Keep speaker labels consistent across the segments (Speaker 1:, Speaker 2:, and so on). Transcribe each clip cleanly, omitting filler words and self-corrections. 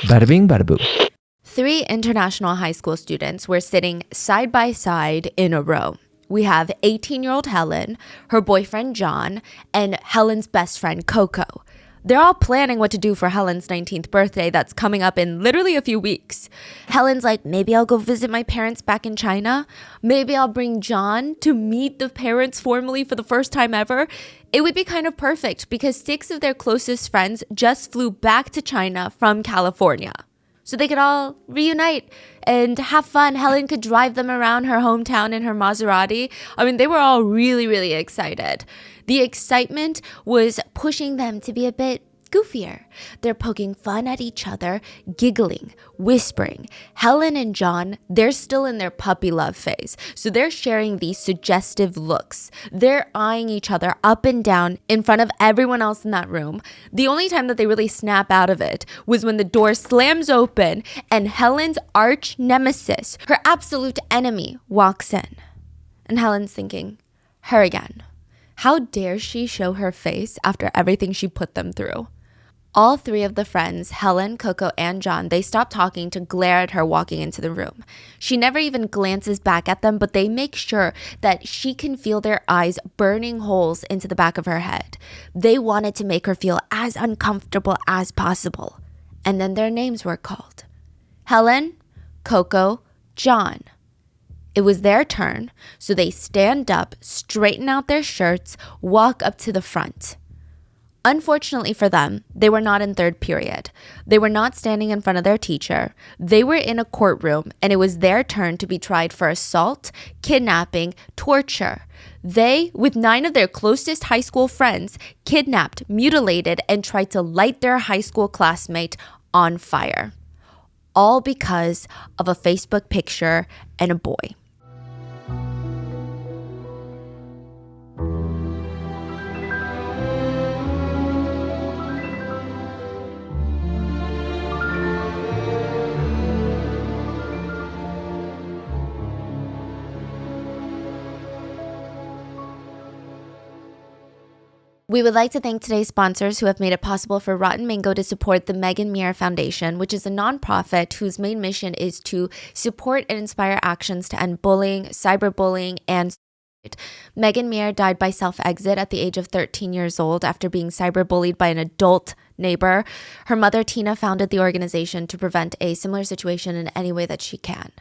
Speaker 1: Bada bing, bada boo.
Speaker 2: 3 international high school students were sitting side by side in a row. We have 18-year-old Helen, her boyfriend John, and Helen's best friend Coco. They're all planning what to do for Helen's 19th birthday that's coming up in literally a few weeks. Helen's like, maybe I'll go visit my parents back in China. Maybe I'll bring John to meet the parents formally for the first time ever. It would be kind of perfect because 6 of their closest friends just flew back to China from California. So they could all reunite and have fun. Helen could drive them around her hometown in her Maserati. I mean, they were all really, really excited. The excitement was pushing them to be a bit goofier. They're poking fun at each other, giggling, whispering. Helen and John, they're still in their puppy love phase. So they're sharing these suggestive looks. They're eyeing each other up and down in front of everyone else in that room. The only time that they really snap out of it was when the door slams open and Helen's arch nemesis, her absolute enemy, walks in. And Helen's thinking, her again. How dare she show her face after everything she put them through? All 3 of the friends, Helen, Coco, and John, they stop talking to glare at her walking into the room. She never even glances back at them, but they make sure that she can feel their eyes burning holes into the back of her head. They wanted to make her feel as uncomfortable as possible. And then their names were called. Helen, Coco, John. It was their turn, so they stand up, straighten out their shirts, walk up to the front. Unfortunately for them, they were not in third period. They were not standing in front of their teacher. They were in a courtroom, and it was their turn to be tried for assault, kidnapping, torture. They, with 9 of their closest high school friends, kidnapped, mutilated, and tried to light their high school classmate on fire. All because of a Facebook picture and a boy. We would like to thank today's sponsors who have made it possible for Rotten Mango to support the Megan Muir Foundation, which is a nonprofit whose main mission is to support and inspire actions to end bullying, cyberbullying, and suicide. Megan Muir died by self-exit at the age of 13 years old after being cyberbullied by an adult neighbor. Her mother, Tina, founded the organization to prevent a similar situation in any way that she can.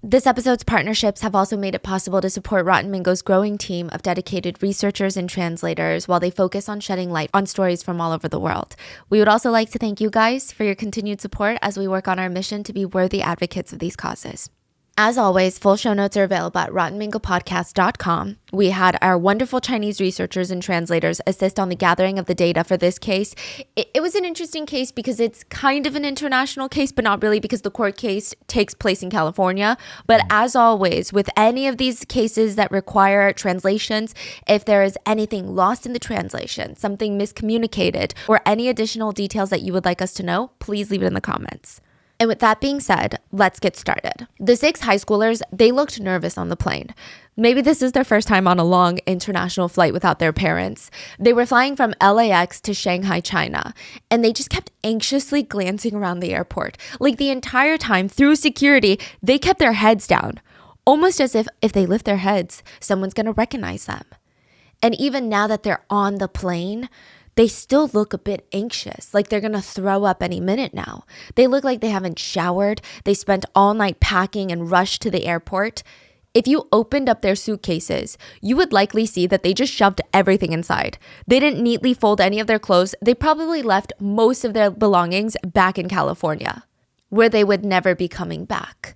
Speaker 2: This episode's partnerships have also made it possible to support Rotten Mango's growing team of dedicated researchers and translators while they focus on shedding light on stories from all over the world. We would also like to thank you guys for your continued support as we work on our mission to be worthy advocates of these causes. As always, full show notes are available at rottenmangopodcast.com. We had our wonderful Chinese researchers and translators assist on the gathering of the data for this case. It was an interesting case because it's kind of an international case, but not really because the court case takes place in California. But as always, with any of these cases that require translations, if there is anything lost in the translation, something miscommunicated, or any additional details that you would like us to know, please leave it in the comments. And with that being said, let's get started. The 6 high schoolers, they looked nervous on the plane. Maybe this is their first time on a long international flight without their parents. They were flying from LAX to Shanghai, China, and they just kept anxiously glancing around the airport. Like the entire time through security, they kept their heads down, almost as if they lift their heads, someone's gonna recognize them. And even now that they're on the plane, they still look a bit anxious, like they're gonna throw up any minute now. They look like they haven't showered. They spent all night packing and rushed to the airport. If you opened up their suitcases, you would likely see that they just shoved everything inside. They didn't neatly fold any of their clothes. They probably left most of their belongings back in California, where they would never be coming back.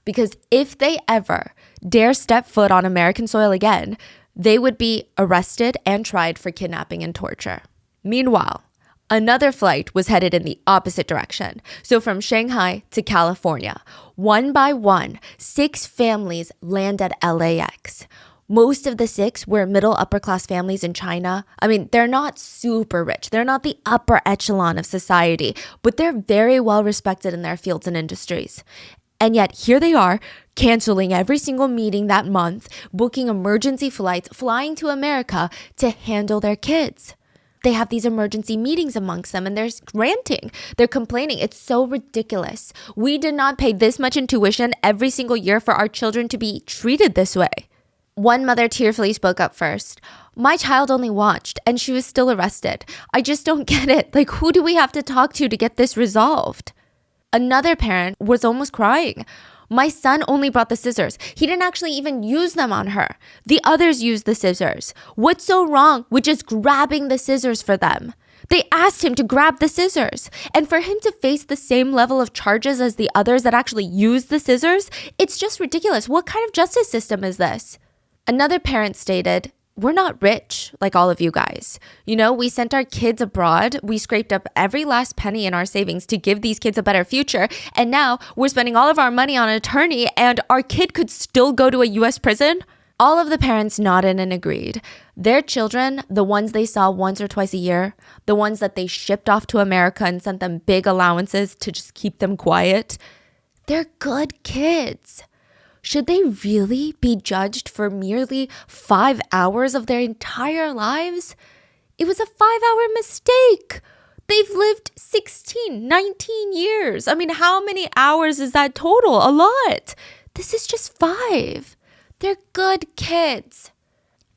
Speaker 2: Because if they ever dare step foot on American soil again, they would be arrested and tried for kidnapping and torture. Meanwhile, another flight was headed in the opposite direction. So from Shanghai to California, one by one, 6 families land at LAX. Most of the 6 were middle upper class families in China. I mean, they're not super rich. They're not the upper echelon of society, but they're very well respected in their fields and industries. And yet here they are, canceling every single meeting that month, booking emergency flights, flying to America to handle their kids. they have these emergency meetings amongst them and they're ranting, they're complaining. It's so ridiculous. We did not pay this much in tuition every single year for our children to be treated this way. One mother tearfully spoke up first. My child only watched and she was still arrested. I just don't get it. Like, who do we have to talk to get this resolved? Another parent was almost crying. My son only brought the scissors. He didn't actually even use them on her. The others used the scissors. What's so wrong with just grabbing the scissors for them? They asked him to grab the scissors. And for him to face the same level of charges as the others that actually used the scissors, it's just ridiculous. What kind of justice system is this? Another parent stated, we're not rich like all of you guys. We sent our kids abroad. We scraped up every last penny in our savings to give these kids a better future. And now we're spending all of our money on an attorney and our kid could still go to a US prison. All of the parents nodded and agreed. Their children, the ones they saw once or twice a year, the ones that they shipped off to America and sent them big allowances to just keep them quiet, they're good kids. Should they really be judged for merely 5 hours of their entire lives? It was a 5-hour mistake. They've lived 16, 19 years. I mean, how many hours is that total? A lot. This is just 5. They're good kids.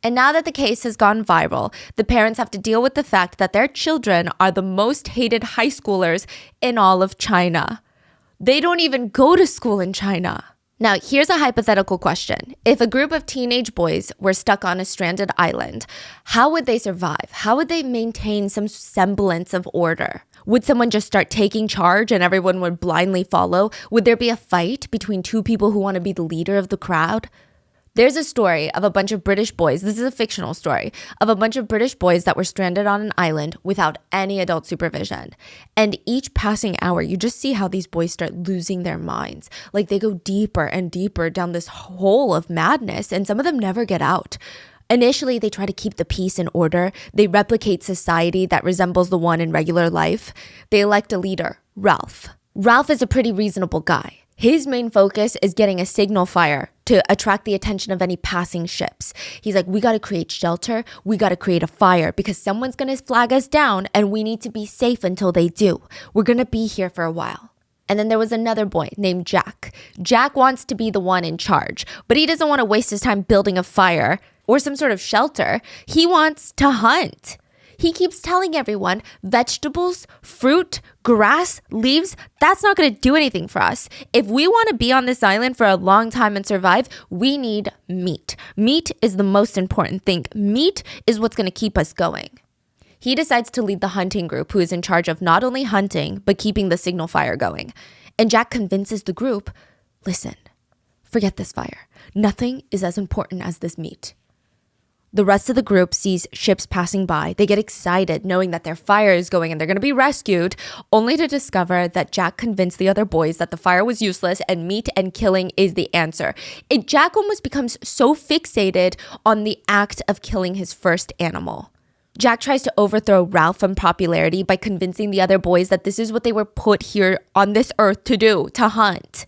Speaker 2: And now that the case has gone viral, the parents have to deal with the fact that their children are the most hated high schoolers in all of China. They don't even go to school in China. Now, here's a hypothetical question. If a group of teenage boys were stuck on a stranded island, how would they survive? How would they maintain some semblance of order? Would someone just start taking charge and everyone would blindly follow? Would there be a fight between two people who want to be the leader of the crowd? There's a story of a bunch of British boys, this is a fictional story, of a bunch of British boys that were stranded on an island without any adult supervision. And each passing hour, you just see how these boys start losing their minds. Like they go deeper and deeper down this hole of madness, and some of them never get out. Initially, they try to keep the peace and order. They replicate society that resembles the one in regular life. They elect a leader, Ralph. Ralph is a pretty reasonable guy. His main focus is getting a signal fire to attract the attention of any passing ships. He's like, we got to create shelter. We got to create a fire because someone's going to flag us down and we need to be safe until they do. We're going to be here for a while. And then there was another boy named Jack. Jack wants to be the one in charge, but he doesn't want to waste his time building a fire or some sort of shelter. He wants to hunt. He keeps telling everyone vegetables, fruit, grass, leaves, that's not going to do anything for us. If we want to be on this island for a long time and survive, we need meat. Meat is the most important thing. Meat is what's going to keep us going. He decides to lead the hunting group who is in charge of not only hunting, but keeping the signal fire going. And Jack convinces the group, listen, forget this fire. Nothing is as important as this meat. The rest of the group sees ships passing by. They get excited knowing that their fire is going and they're going to be rescued, only to discover that Jack convinced the other boys that the fire was useless and meat and killing is the answer. Jack almost becomes so fixated on the act of killing his first animal. Jack tries to overthrow Ralph from popularity by convincing the other boys that this is what they were put here on this earth to do, to hunt.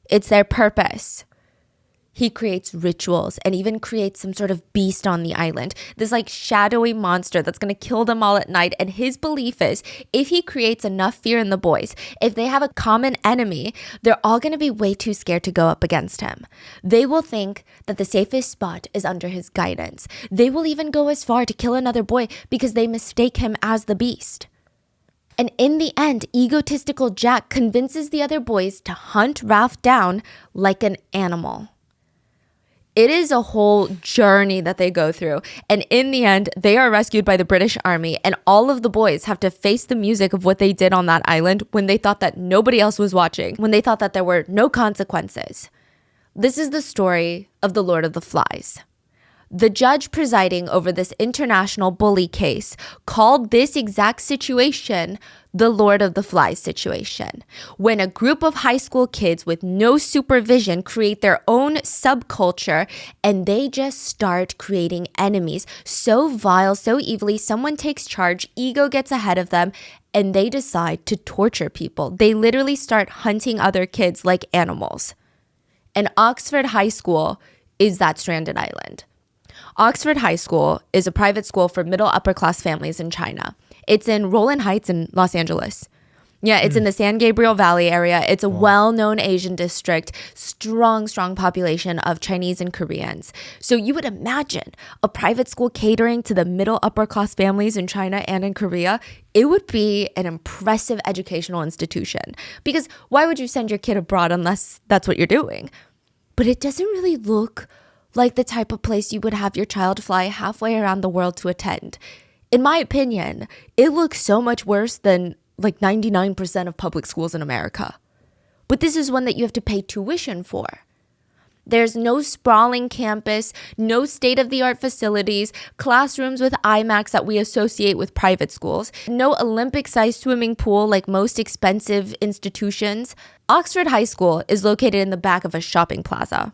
Speaker 2: It's their purpose. He creates rituals and even creates some sort of beast on the island. This like shadowy monster that's going to kill them all at night. And his belief is if he creates enough fear in the boys, if they have a common enemy, they're all going to be way too scared to go up against him. They will think that the safest spot is under his guidance. They will even go as far to kill another boy because they mistake him as the beast. And in the end, egotistical Jack convinces the other boys to hunt Ralph down like an animal. It is a whole journey that they go through. And in the end, they are rescued by the British Army. And all of the boys have to face the music of what they did on that island when they thought that nobody else was watching, when they thought that there were no consequences. This is the story of the Lord of the Flies. The judge presiding over this international bully case called this exact situation the Lord of the Flies situation, when a group of high school kids with no supervision create their own subculture and they just start creating enemies so vile, so evilly. Someone takes charge, ego gets ahead of them, and they decide to torture people. They literally start hunting other kids like animals. And Oxford High School is that stranded island. Oxford High School is a private school for middle upper class families in China. It's in Roland Heights in Los Angeles. Yeah, it's in the San Gabriel Valley area. It's a well-known Asian district, strong population of Chinese and Koreans. So you would imagine a private school catering to the middle upper class families in China and in Korea. It would be an impressive educational institution. Because why would you send your kid abroad unless that's what you're doing? But it doesn't really look like the type of place you would have your child fly halfway around the world to attend. In my opinion, it looks so much worse than like 99% of public schools in America. But this is one that you have to pay tuition for. There's no sprawling campus, no state-of-the-art facilities, classrooms with iMacs that we associate with private schools, no Olympic-sized swimming pool like most expensive institutions. Oxford High School is located in the back of a shopping plaza.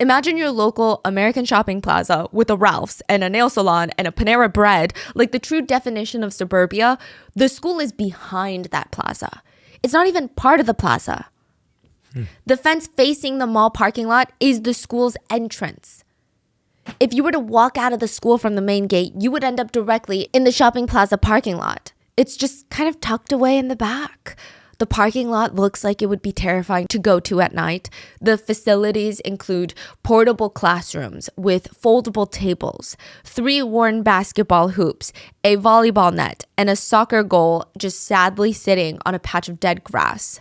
Speaker 2: Imagine your local American shopping plaza with a Ralph's and a nail salon and a Panera Bread, like the true definition of suburbia. The school is behind that plaza. It's not even part of the plaza. The fence facing the mall parking lot is the school's entrance. If you were to walk out of the school from the main gate, you would end up directly in the shopping plaza parking lot. It's just kind of tucked away in the back. The parking lot looks like it would be terrifying to go to at night. The facilities include portable classrooms with foldable tables, 3 worn basketball hoops, a volleyball net, and a soccer goal just sadly sitting on a patch of dead grass.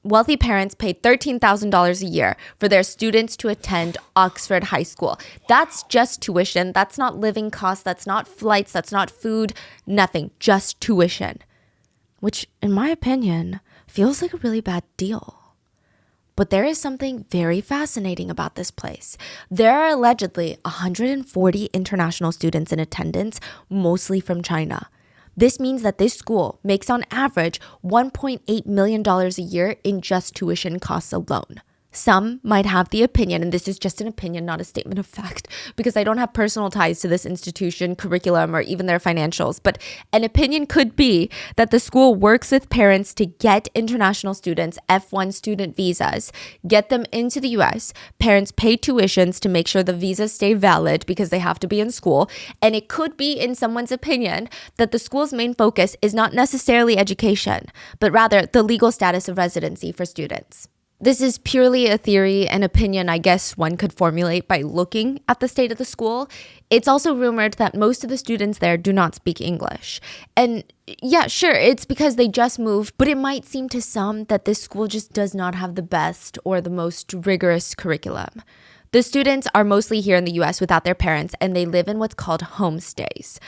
Speaker 2: Wealthy parents pay $13,000 a year for their students to attend Oxford High School. That's just tuition. That's not living costs. That's not flights. That's not food. Nothing. Just tuition. Which, in my opinion, feels like a really bad deal. But there is something very fascinating about this place. There are allegedly 140 international students in attendance, mostly from China. This means that this school makes on average $1.8 million a year in just tuition costs alone. Some might have the opinion, and this is just an opinion, not a statement of fact, because I don't have personal ties to this institution, curriculum, or even their financials, but an opinion could be that the school works with parents to get international students F1 student visas, get them into the US, parents pay tuitions to make sure the visas stay valid because they have to be in school, and it could be, in someone's opinion, that the school's main focus is not necessarily education, but rather the legal status of residency for students. This is purely a theory and opinion I guess one could formulate by looking at the state of the school. It's also rumored that most of the students there do not speak English. And yeah, sure, it's because they just moved, but it might seem to some that this school just does not have the best or the most rigorous curriculum. The students are mostly here in the US without their parents, and they live in what's called homestays.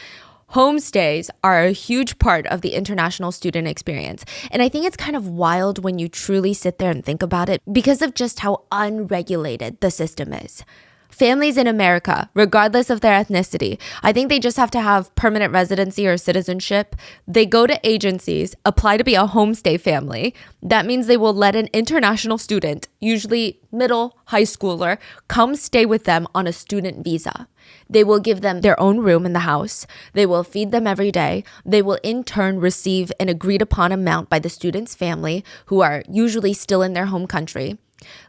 Speaker 2: Homestays are a huge part of the international student experience. And I think it's kind of wild when you truly sit there and think about it because of just how unregulated the system is. Families in America, regardless of their ethnicity, I think they just have to have permanent residency or citizenship. They go to agencies, apply to be a homestay family. That means they will let an international student, usually middle, high schooler, come stay with them on a student visa. They will give them their own room in the house. They will feed them every day. They will in turn receive an agreed upon amount by the student's family, who are usually still in their home country.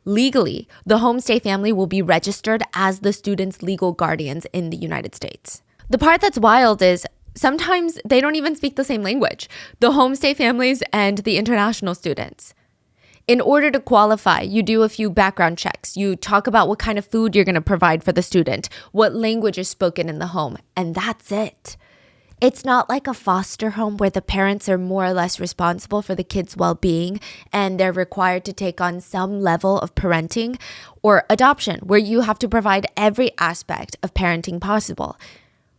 Speaker 2: Legally, the homestay family will be registered as the student's legal guardians in the United States. The part that's wild is sometimes they don't even speak the same language, the homestay families and the international students. In order to qualify, you do a few background checks. You talk about what kind of food you're going to provide for the student, what language is spoken in the home, and that's it. It's not like a foster home where the parents are more or less responsible for the kid's well-being and they're required to take on some level of parenting, or adoption where you have to provide every aspect of parenting possible.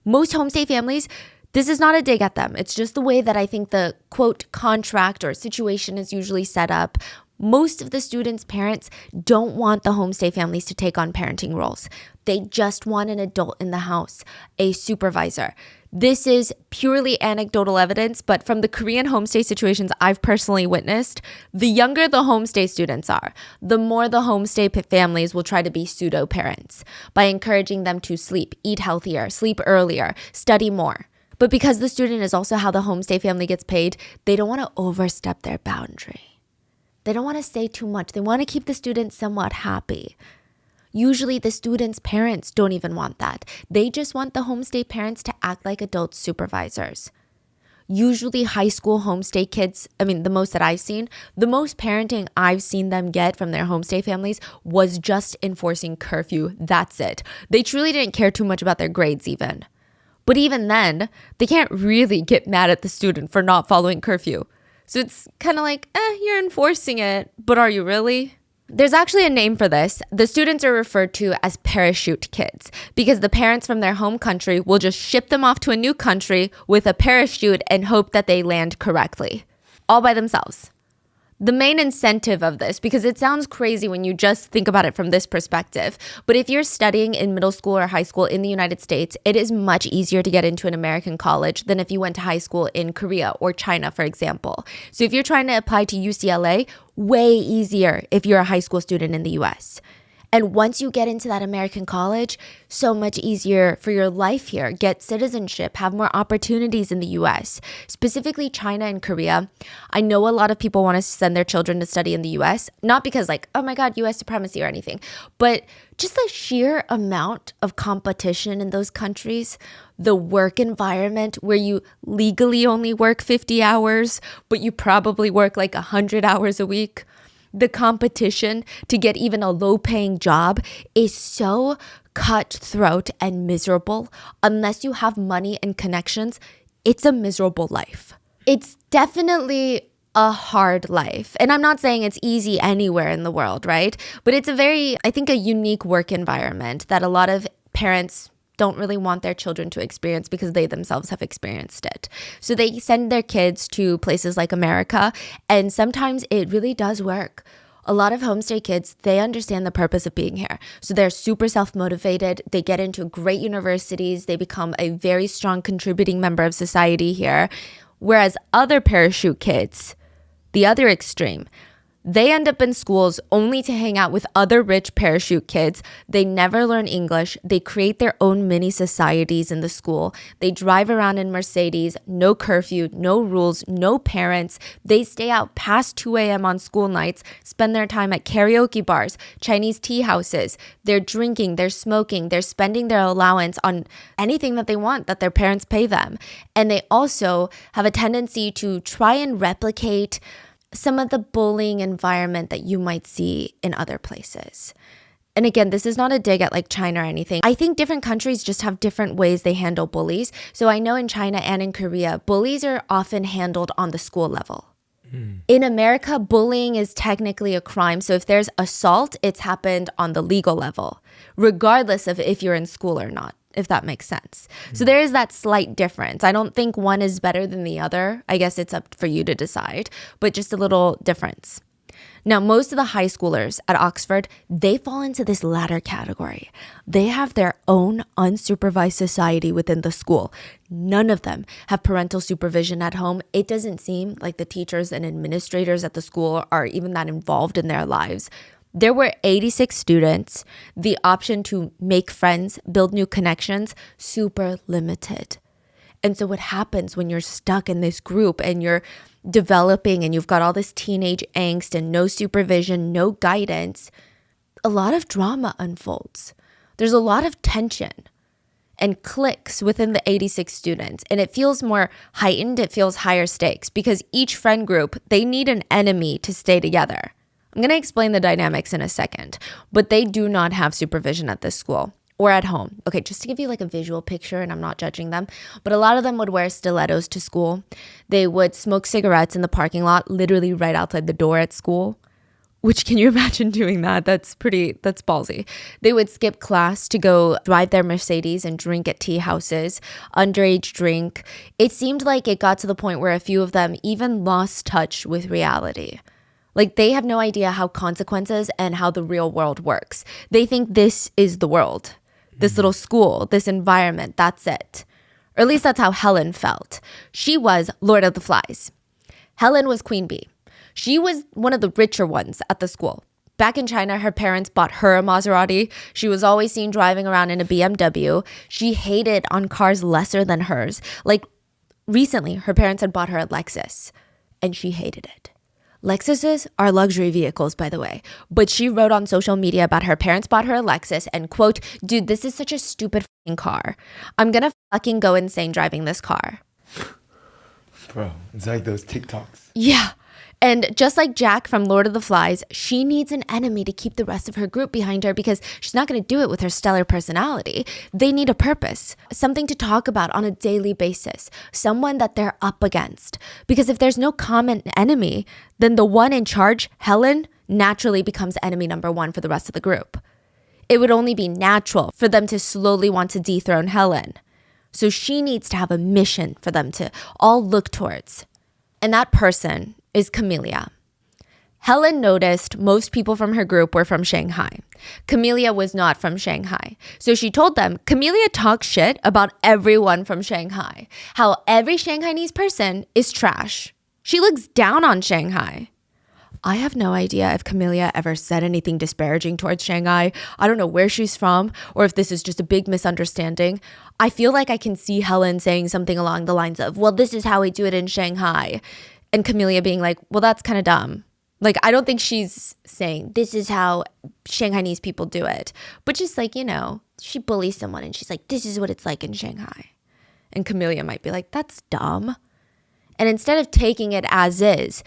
Speaker 2: Most homestay families, this is not a dig at them. It's just the way that I think the quote contract or situation is usually set up. Most of the students' parents don't want the homestay families to take on parenting roles. They just want an adult in the house, a supervisor. This is purely anecdotal evidence, but from the Korean homestay situations I've personally witnessed, the younger the homestay students are, the more the homestay families will try to be pseudo-parents by encouraging them to sleep, eat healthier, sleep earlier, study more. But because the student is also how the homestay family gets paid, they don't want to overstep their boundary. They don't want to say too much. They want to keep the student somewhat happy. Usually the students' parents don't even want that. They just want the homestay parents to act like adult supervisors. Usually high school homestay kids, the most that I've seen, the most parenting I've seen them get from their homestay families was just enforcing curfew. That's it. They truly didn't care too much about their grades even. But even then, they can't really get mad at the student for not following curfew. So it's kind of like, you're enforcing it, but are you really? There's actually a name for this. The students are referred to as parachute kids because the parents from their home country will just ship them off to a new country with a parachute and hope that they land correctly, all by themselves. The main incentive of this, because it sounds crazy when you just think about it from this perspective, but if you're studying in middle school or high school in the United States, it is much easier to get into an American college than if you went to high school in Korea or China, for example. So if you're trying to apply to UCLA, way easier if you're a high school student in the US. And once you get into that American college, so much easier for your life here. Get citizenship, have more opportunities in the US, specifically China and Korea. I know a lot of people want to send their children to study in the US, not because oh my God, US supremacy or anything, but just the sheer amount of competition in those countries, the work environment where you legally only work 50 hours, but you probably work 100 hours a week. The competition to get even a low-paying job is so cutthroat and miserable. Unless you have money and connections, it's a miserable life. It's definitely a hard life. And I'm not saying it's easy anywhere in the world, right? But it's I think a unique work environment that a lot of parents don't really want their children to experience because they themselves have experienced it. So they send their kids to places like America, and sometimes it really does work. A lot of homestay kids, they understand the purpose of being here. So they're super self-motivated. They get into great universities. They become a very strong contributing member of society here. Whereas other parachute kids, the other extreme, they end up in schools only to hang out with other rich parachute kids. They never learn English. They create their own mini societies in the school. They drive around in Mercedes, no curfew, no rules, no parents. They stay out past 2 a.m. on school nights, spend their time at karaoke bars, Chinese tea houses. They're drinking, they're smoking, they're spending their allowance on anything that they want that their parents pay them. And they also have a tendency to try and replicate some of the bullying environment that you might see in other places. And again, this is not a dig at China or anything. I think different countries just have different ways they handle bullies. So I know in China and in Korea, bullies are often handled on the school level. In America, bullying is technically a crime. So if there's assault, it's happened on the legal level, regardless of if you're in school or not, if that makes sense. So there is that slight difference. I don't think one is better than the other. I guess it's up for you to decide, but just a little difference. Now, most of the high schoolers at Oxford, they fall into this latter category. They have their own unsupervised society within the school. None of them have parental supervision at home. It doesn't seem like the teachers and administrators at the school are even that involved in their lives. There were 86 students. The option to make friends, build new connections, super limited. And so what happens when you're stuck in this group and you're developing and you've got all this teenage angst and no supervision, no guidance, a lot of drama unfolds. There's a lot of tension and cliques within the 86 students. And it feels more heightened. It feels higher stakes because each friend group, they need an enemy to stay together. I'm going to explain the dynamics in a second, but they do not have supervision at this school or at home. Okay, just to give you a visual picture, and I'm not judging them, but a lot of them would wear stilettos to school. They would smoke cigarettes in the parking lot, literally right outside the door at school. Which, can you imagine doing that? That's ballsy. They would skip class to go drive their Mercedes and drink at tea houses, underage drink. It seemed like it got to the point where a few of them even lost touch with reality. They have no idea how consequences and how the real world works. They think this is the world, this little school, this environment, that's it. Or at least that's how Helen felt. She was Lord of the Flies. Helen was Queen Bee. She was one of the richer ones at the school. Back in China, her parents bought her a Maserati. She was always seen driving around in a BMW. She hated on cars lesser than hers. Recently, her parents had bought her a Lexus, and she hated it. Lexuses are luxury vehicles, by the way. But she wrote on social media about her parents bought her a Lexus and quote, dude, this is such a stupid fucking car. I'm gonna fucking go insane driving this car.
Speaker 1: Bro, it's like those TikToks.
Speaker 2: Yeah. And just like Jack from Lord of the Flies, she needs an enemy to keep the rest of her group behind her because she's not going to do it with her stellar personality. They need a purpose, something to talk about on a daily basis, someone that they're up against. Because if there's no common enemy, then the one in charge, Helen, naturally becomes enemy number one for the rest of the group. It would only be natural for them to slowly want to dethrone Helen. So she needs to have a mission for them to all look towards. And that person is Camellia. Helen noticed most people from her group were from Shanghai. Camellia was not from Shanghai. So she told them, Camellia talks shit about everyone from Shanghai. How every Shanghainese person is trash. She looks down on Shanghai. I have no idea if Camellia ever said anything disparaging towards Shanghai. I don't know where she's from or if this is just a big misunderstanding. I feel like I can see Helen saying something along the lines of, well, this is how we do it in Shanghai. And Camellia being like, well, that's kind of dumb. Like, I don't think she's saying this is how Shanghainese people do it. But just like, she bullies someone and she's like, this is what it's like in Shanghai. And Camellia might be like, that's dumb. And instead of taking it as is,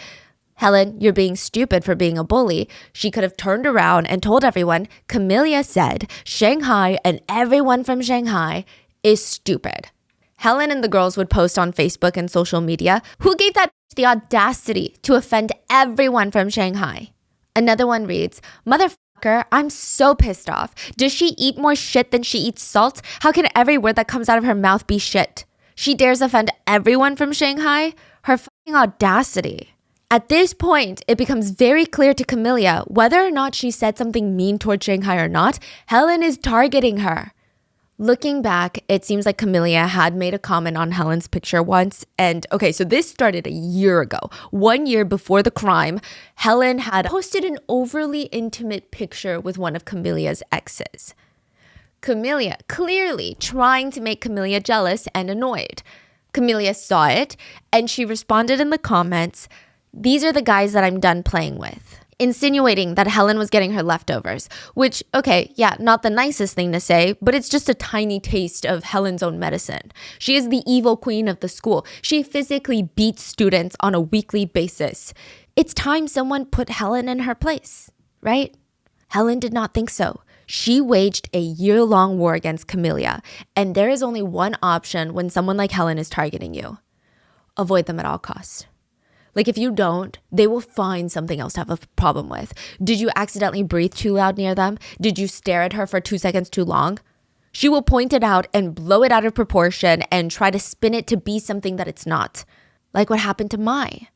Speaker 2: Helen, you're being stupid for being a bully, she could have turned around and told everyone, Camellia said Shanghai and everyone from Shanghai is stupid. Helen and the girls would post on Facebook and social media, who gave that the audacity to offend everyone from Shanghai? Another one reads, motherfucker, I'm so pissed off. Does she eat more shit than she eats salt? How can every word that comes out of her mouth be shit? She dares offend everyone from Shanghai? Her fucking audacity. At this point, it becomes very clear to Camellia whether or not she said something mean towards Shanghai or not, Helen is targeting her. Looking back, it seems like Camellia had made a comment on Helen's picture once. And okay, so this started a year ago. 1 year before the crime, Helen had posted an overly intimate picture with one of Camellia's exes. Camellia clearly trying to make Camellia jealous and annoyed. Camellia saw it and she responded in the comments, these are the guys that I'm done playing with. Insinuating that Helen was getting her leftovers, which, okay, yeah, not the nicest thing to say, but it's just a tiny taste of Helen's own medicine. She is the evil queen of the school. She physically beats students on a weekly basis. It's time someone put Helen in her place, right? Helen did not think so. She waged a year-long war against Camellia, and there is only one option when someone like Helen is targeting you. Avoid them at all costs. Like if you don't, they will find something else to have a problem with. Did you accidentally breathe too loud near them? Did you stare at her for 2 seconds too long? She will point it out and blow it out of proportion and try to spin it to be something that it's not. Like what happened to Mai.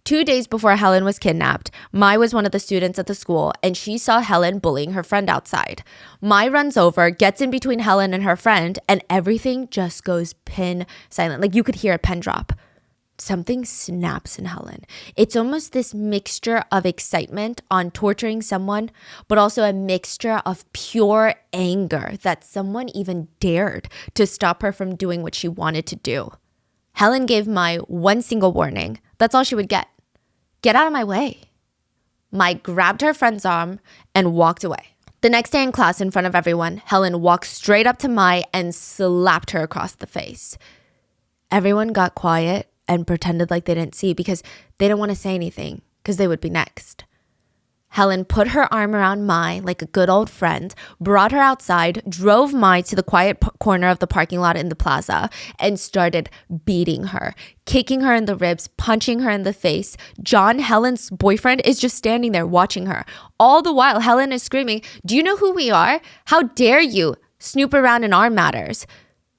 Speaker 2: 2 days before Helen was kidnapped, Mai was one of the students at the school and she saw Helen bullying her friend outside. Mai runs over, gets in between Helen and her friend, and everything just goes pin silent. Like you could hear a pen drop. Something snaps in Helen. It's almost this mixture of excitement on torturing someone, but also a mixture of pure anger that someone even dared to stop her from doing what she wanted to do. Helen gave Mai one single warning. That's all she would get. Get out of my way. Mai grabbed her friend's arm and walked away. The next day in class, in front of everyone, Helen walked straight up to Mai and slapped her across the face. Everyone got quiet and pretended like they didn't see because they didn't want to say anything because they would be next. Helen put her arm around Mai like a good old friend, brought her outside, drove Mai to the quiet corner of the parking lot in the plaza, and started beating her, kicking her in the ribs, punching her in the face. John, Helen's boyfriend, is just standing there watching her. All the while, Helen is screaming, "Do you know who we are? How dare you snoop around in our matters?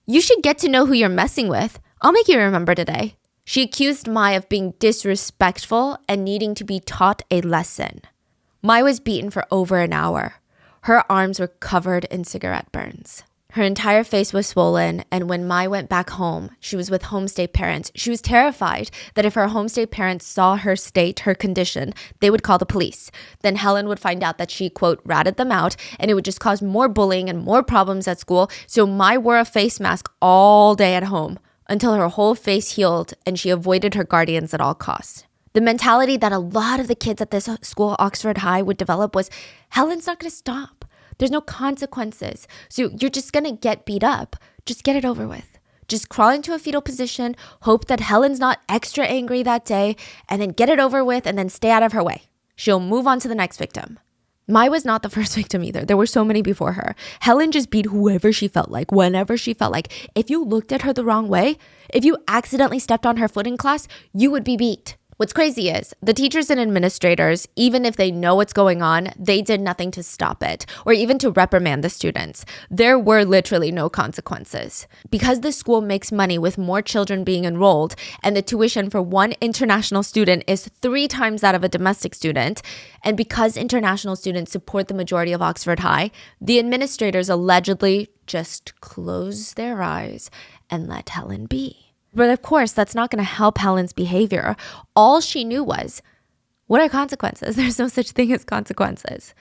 Speaker 2: You should get to know who you're messing with. I'll make you remember today." She accused Mai of being disrespectful and needing to be taught a lesson. Mai was beaten for over an hour. Her arms were covered in cigarette burns. Her entire face was swollen, and when Mai went back home, she was with homestay parents. She was terrified that if her homestay parents saw her state, her condition, they would call the police. Then Helen would find out that she, quote, ratted them out, and it would just cause more bullying and more problems at school. So Mai wore a face mask all day at home until her whole face healed and she avoided her guardians at all costs. The mentality that a lot of the kids at this school, Oxford High, would develop was, Helen's not going to stop. There's no consequences. So you're just going to get beat up. Just get it over with. Just crawl into a fetal position, hope that Helen's not extra angry that day, and then get it over with and then stay out of her way. She'll move on to the next victim. Mai was not the first victim either. There were so many before her. Helen just beat whoever she felt like, whenever she felt like. If you looked at her the wrong way, if you accidentally stepped on her foot in class, you would be beat. What's crazy is the teachers and administrators, even if they know what's going on, they did nothing to stop it or even to reprimand the students. There were literally no consequences. Because the school makes money with more children being enrolled and the tuition for one international student is 3 times that of a domestic student, and because international students support the majority of Oxford High, the administrators allegedly just closed their eyes and let Helen be. But of course, that's not going to help Helen's behavior. All she knew was, what are consequences? There's no such thing as consequences.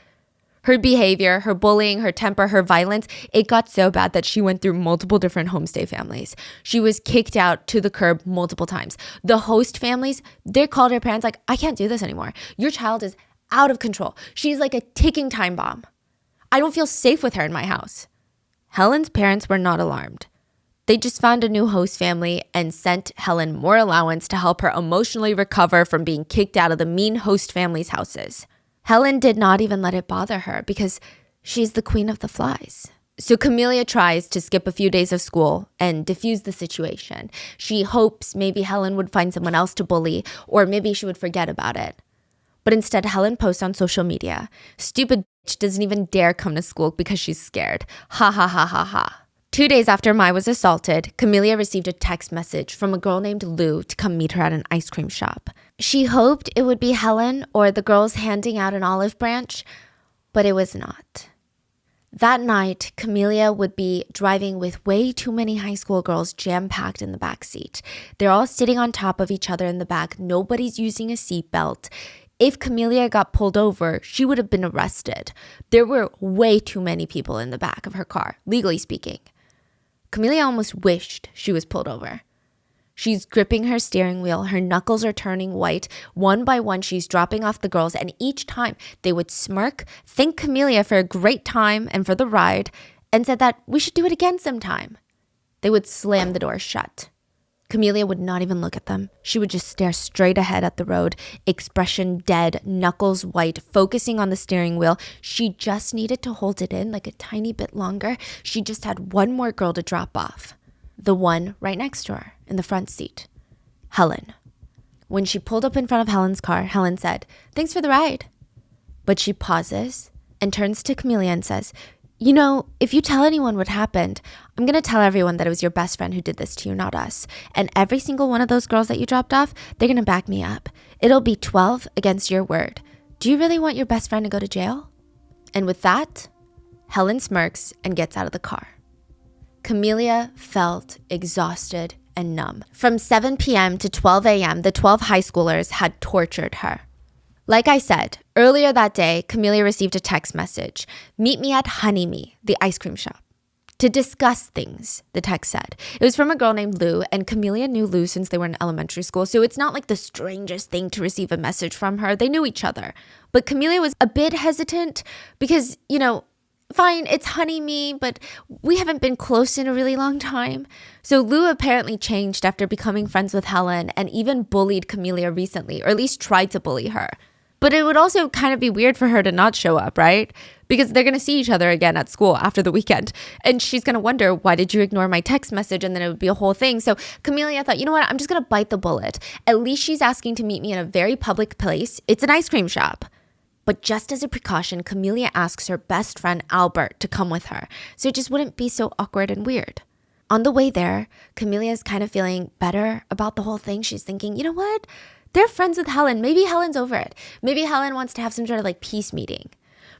Speaker 2: Her behavior, her bullying, her temper, her violence, it got so bad that she went through multiple different homestay families. She was kicked out to the curb multiple times. The host families, they called her parents like, I can't do this anymore. Your child is out of control. She's like a ticking time bomb. I don't feel safe with her in my house. Helen's parents were not alarmed. They just found a new host family and sent Helen more allowance to help her emotionally recover from being kicked out of the mean host family's houses. Helen did not even let it bother her because she's the queen of the flies. So Camelia tries to skip a few days of school and diffuse the situation. She hopes maybe Helen would find someone else to bully or maybe she would forget about it. But instead, Helen posts on social media, "Stupid bitch doesn't even dare come to school because she's scared. Ha ha ha ha ha." 2 days after Mai was assaulted, Camelia received a text message from a girl named Lou to come meet her at an ice cream shop. She hoped it would be Helen or the girls handing out an olive branch, but it was not. That night, Camelia would be driving with way too many high school girls jam-packed in the back seat. They're all sitting on top of each other in the back. Nobody's using a seatbelt. If Camelia got pulled over, she would have been arrested. There were way too many people in the back of her car, legally speaking. Camelia almost wished she was pulled over. She's gripping her steering wheel. Her knuckles are turning white. One by one, she's dropping off the girls. And each time they would smirk, thank Camelia for a great time and for the ride, and said that we should do it again sometime. They would slam the door shut. Camelia would not even look at them. She would just stare straight ahead at the road, expression dead, knuckles white, focusing on the steering wheel. She just needed to hold it in like a tiny bit longer. She just had one more girl to drop off. The one right next to her in the front seat. Helen. When she pulled up in front of Helen's car, Helen said, "Thanks for the ride." But she pauses and turns to Camelia and says, "You know, if you tell anyone what happened, I'm going to tell everyone that it was your best friend who did this to you, not us. And every single one of those girls that you dropped off, they're going to back me up. It'll be 12 against your word. Do you really want your best friend to go to jail?" And with that, Helen smirks and gets out of the car. Camelia felt exhausted and numb. From 7 p.m. to 12 a.m., the 12 high schoolers had tortured her. Like I said, earlier that day, Camelia received a text message. "Meet me at Honey Me, the ice cream shop, to discuss things," the text said. It was from a girl named Lou, and Camelia knew Lou since they were in elementary school, so it's not like the strangest thing to receive a message from her. They knew each other. But Camelia was a bit hesitant because, fine, it's Honey Me, but we haven't been close in a really long time. So Lou apparently changed after becoming friends with Helen and even bullied Camelia recently, or at least tried to bully her. But it would also kind of be weird for her to not show up, right? Because they're going to see each other again at school after the weekend. And she's going to wonder, why did you ignore my text message? And then it would be a whole thing. So Camelia thought, you know what? I'm just going to bite the bullet. At least she's asking to meet me in a very public place. It's an ice cream shop. But just as a precaution, Camelia asks her best friend Albert to come with her. So it just wouldn't be so awkward and weird. On the way there, Camelia is kind of feeling better about the whole thing. She's thinking, you know what? They're friends with Helen. Maybe Helen's over it. Maybe Helen wants to have some sort of peace meeting.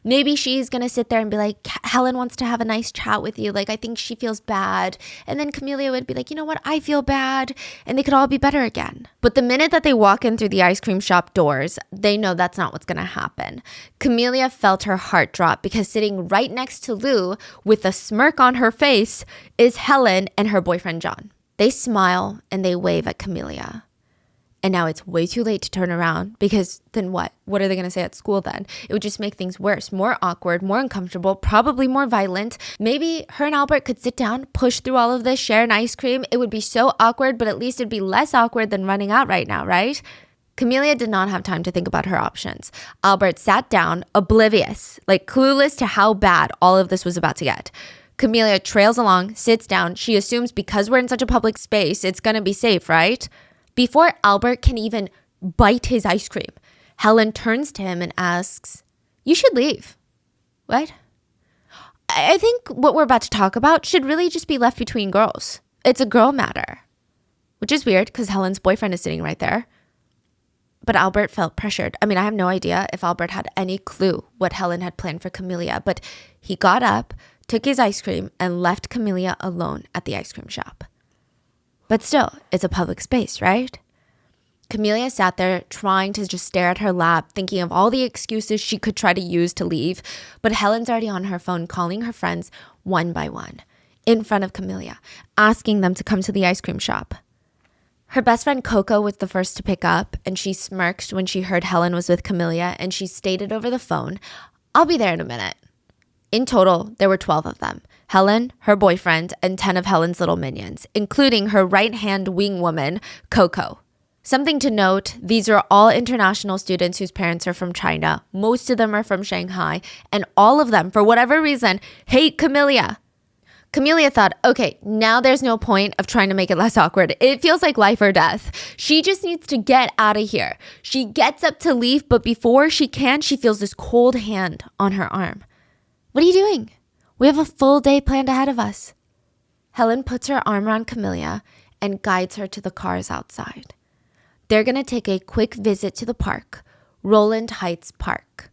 Speaker 2: Maybe she's going to sit there and be like, Helen wants to have a nice chat with you. I think she feels bad. And then Camelia would be like, you know what? I feel bad. And they could all be better again. But the minute that they walk in through the ice cream shop doors, they know that's not what's going to happen. Camelia felt her heart drop because sitting right next to Lou with a smirk on her face is Helen and her boyfriend, John. They smile and they wave at Camelia. And now it's way too late to turn around because then what? What are they going to say at school then? It would just make things worse, more awkward, more uncomfortable, probably more violent. Maybe her and Albert could sit down, push through all of this, share an ice cream. It would be so awkward, but at least it'd be less awkward than running out right now, right? Camelia did not have time to think about her options. Albert sat down, oblivious, like clueless to how bad all of this was about to get. Camelia trails along, sits down. She assumes because we're in such a public space, it's going to be safe, right? Before Albert can even bite his ice cream, Helen turns to him and asks, "You should leave." What? I think what we're about to talk about should really just be left between girls. It's a girl matter. Which is weird because Helen's boyfriend is sitting right there. But Albert felt pressured. I mean, I have no idea if Albert had any clue what Helen had planned for Camelia, but he got up, took his ice cream, and left Camelia alone at the ice cream shop. But still, it's a public space, right? Camelia sat there trying to just stare at her lap, thinking of all the excuses she could try to use to leave. But Helen's already on her phone calling her friends one by one in front of Camelia, asking them to come to the ice cream shop. Her best friend Coco was the first to pick up, and she smirked when she heard Helen was with Camelia, and she stated over the phone, "I'll be there in a minute." In total, there were 12 of them. Helen, her boyfriend, and 10 of Helen's little minions, including her right-hand wing woman, Coco. Something to note, these are all international students whose parents are from China. Most of them are from Shanghai, and all of them, for whatever reason, hate Camelia. Camelia thought, okay, now there's no point of trying to make it less awkward. It feels like life or death. She just needs to get out of here. She gets up to leave, but before she can, she feels this cold hand on her arm. "What are you doing? We have a full day planned ahead of us." Helen puts her arm around Camelia and guides her to the cars outside. They're going to take a quick visit to the park, Roland Heights Park.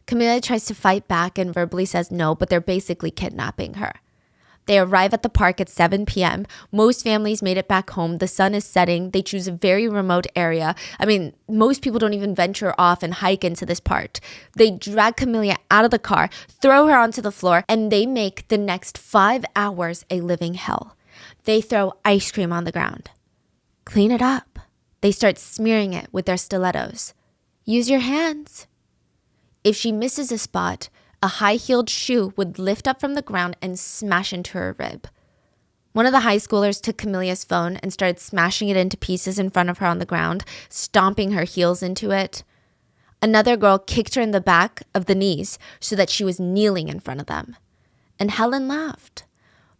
Speaker 2: Camelia tries to fight back and verbally says no, but they're basically kidnapping her. They arrive at the park at 7 p.m. Most families made it back home. The sun is setting. They choose a very remote area. I mean, most people don't even venture off and hike into this part. They drag Camelia out of the car, throw her onto the floor, and they make the next 5 hours a living hell. They throw ice cream on the ground. Clean it up. They start smearing it with their stilettos. Use your hands. If she misses a spot, a high-heeled shoe would lift up from the ground and smash into her rib. One of the high schoolers took Camelia's phone and started smashing it into pieces in front of her on the ground, stomping her heels into it. Another girl kicked her in the back of the knees so that she was kneeling in front of them. And Helen laughed.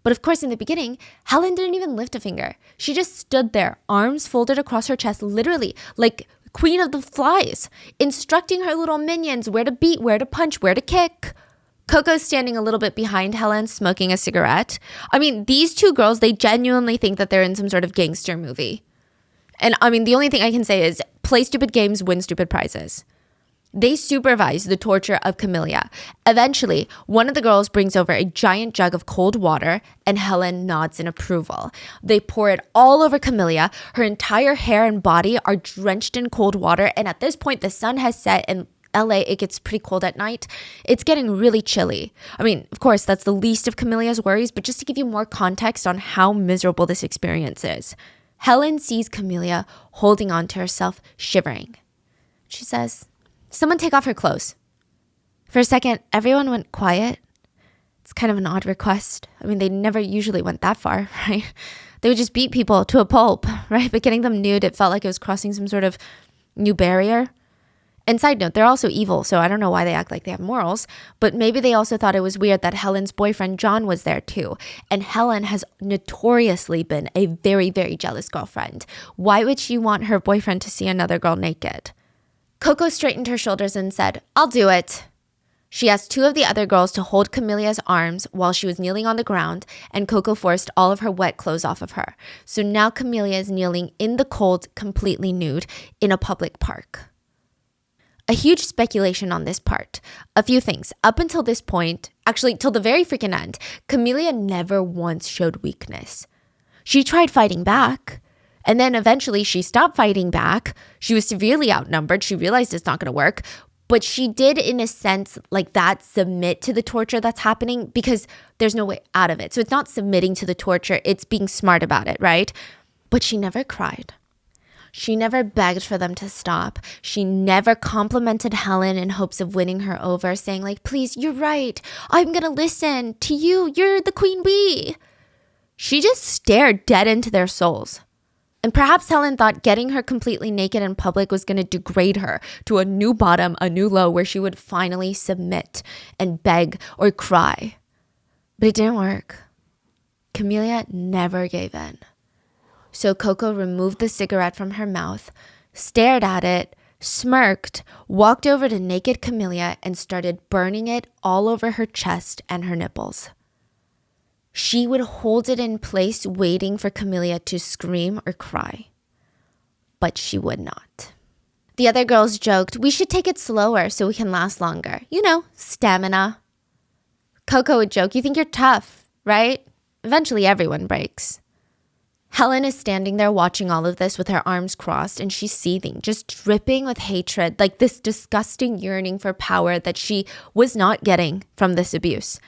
Speaker 2: But of course, in the beginning, Helen didn't even lift a finger. She just stood there, arms folded across her chest, literally like Queen of the Flies, instructing her little minions where to beat, where to punch, where to kick. Coco's standing a little bit behind Helen, smoking a cigarette. I mean, these two girls, they genuinely think that they're in some sort of gangster movie. And I mean, the only thing I can say is play stupid games, win stupid prizes. They supervise the torture of Camelia. Eventually, one of the girls brings over a giant jug of cold water, and Helen nods in approval. They pour it all over Camelia. Her entire hair and body are drenched in cold water, and at this point, the sun has set, and LA, it gets pretty cold at night. It's getting really chilly. I mean, of course, that's the least of Camelia's worries, but just to give you more context on how miserable this experience is. Helen sees Camelia holding on to herself, shivering. She says, "Someone take off her clothes." For a second, everyone went quiet. It's kind of an odd request. I mean, they never usually went that far, right? They would just beat people to a pulp, right? But getting them nude, it felt like it was crossing some sort of new barrier. And side note, they're also evil, so I don't know why they act like they have morals, but maybe they also thought it was weird that Helen's boyfriend John was there too. And Helen has notoriously been a very, very jealous girlfriend. Why would she want her boyfriend to see another girl naked? Coco straightened her shoulders and said, "I'll do it." She asked two of the other girls to hold Camelia's arms while she was kneeling on the ground, and Coco forced all of her wet clothes off of her. So now Camelia is kneeling in the cold, completely nude, in a public park. A huge speculation on this part. A few things. Up until this point, actually till the very freaking end, Camelia never once showed weakness. She tried fighting back, and then eventually she stopped fighting back. She was severely outnumbered. She realized it's not going to work, but she did, in a sense, like that, submit to the torture that's happening because there's no way out of it. So it's not submitting to the torture, it's being smart about it, right? But she never cried. She never begged for them to stop. She never complimented Helen in hopes of winning her over, saying like, please, you're right. I'm going to listen to you. You're the queen bee. She just stared dead into their souls. And perhaps Helen thought getting her completely naked in public was going to degrade her to a new bottom, a new low, where she would finally submit and beg or cry. But it didn't work. Camellia never gave in. So Coco removed the cigarette from her mouth, stared at it, smirked, walked over to naked Camellia and started burning it all over her chest and her nipples. She would hold it in place waiting for Camellia to scream or cry. But she would not. The other girls joked, we should take it slower so we can last longer. You know, stamina. Coco would joke, you think you're tough, right? Eventually everyone breaks. Helen is standing there watching all of this with her arms crossed and she's seething, just dripping with hatred, like this disgusting yearning for power that she was not getting from this abuse.